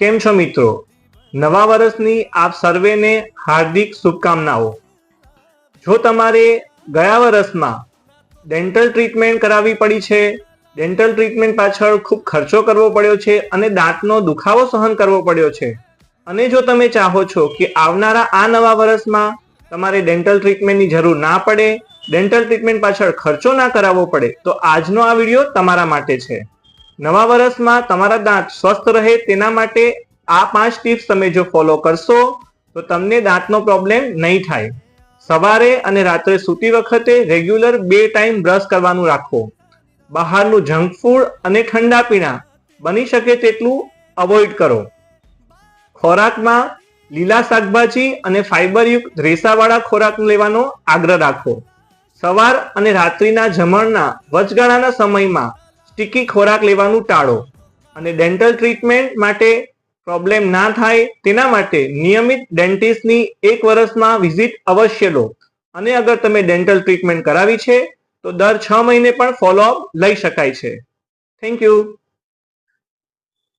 કેમ છો મિત્રો? નવા વર્ષની આપ સર્વેને હાર્દિક શુભકામનાઓ। જો તમારે ગયા વર્ષમાં ડેન્ટલ ટ્રીટમેન્ટ કરાવવી પડી છે, ડેન્ટલ ટ્રીટમેન્ટ પાછળ ખૂબ ખર્ચો કરવો પડ્યો છે અને દાંતનો દુખાવો સહન કરવો પડ્યો છે, અને જો તમે ચાહો છો કે આવનારા આ નવા વર્ષમાં તમારે ડેન્ટલ ટ્રીટમેન્ટની જરૂર ના પડે, ડેન્ટલ ટ્રીટમેન્ટ પાછળ ખર્ચો ના કરાવવો પડે, તો આજનો આ વિડીયો તમારા માટે છે। નવા વર્ષમાં તમારા દાંત સ્વસ્થ રહે તેના માટે આ 5 ટિપ્સ તમે જો ફોલો કરશો તો તમને દાંતનો પ્રોબ્લેમ નહીં થાય। સવારે અને રાત્રે સૂતી વખતે રેગ્યુલર 2 ટાઈમ બ્રશ કરવાનું રાખો। બહારનું જંક ફૂડ અને ઠંડા પીણા બની શકે તેટલું અવોઇડ કરો। ખોરાકમાં લીલા શાકભાજી અને ફાઇબરયુક્ત રેસાવાળા ખોરાક લેવાનો આગ્રહ રાખો। સવાર અને રાત્રિના જમણના વચગાળાના સમયમાં સ્ટીકી ખોરાક લેવાનું ટાળો, અને ડેન્ટલ ટ્રીટમેન્ટ માટે પ્રોબ્લેમ ના થાય તેના માટે નિયમિત ડેન્ટિસ્ટની 1 વર્ષમાં વિઝિટ અવશ્ય લો, અને અગર તમે ડેન્ટલ ટ્રીટમેન્ટ કરાવી છે તો દર 6 મહિને પણ ફોલોઅપ લઈ શકાય છે। Thank you.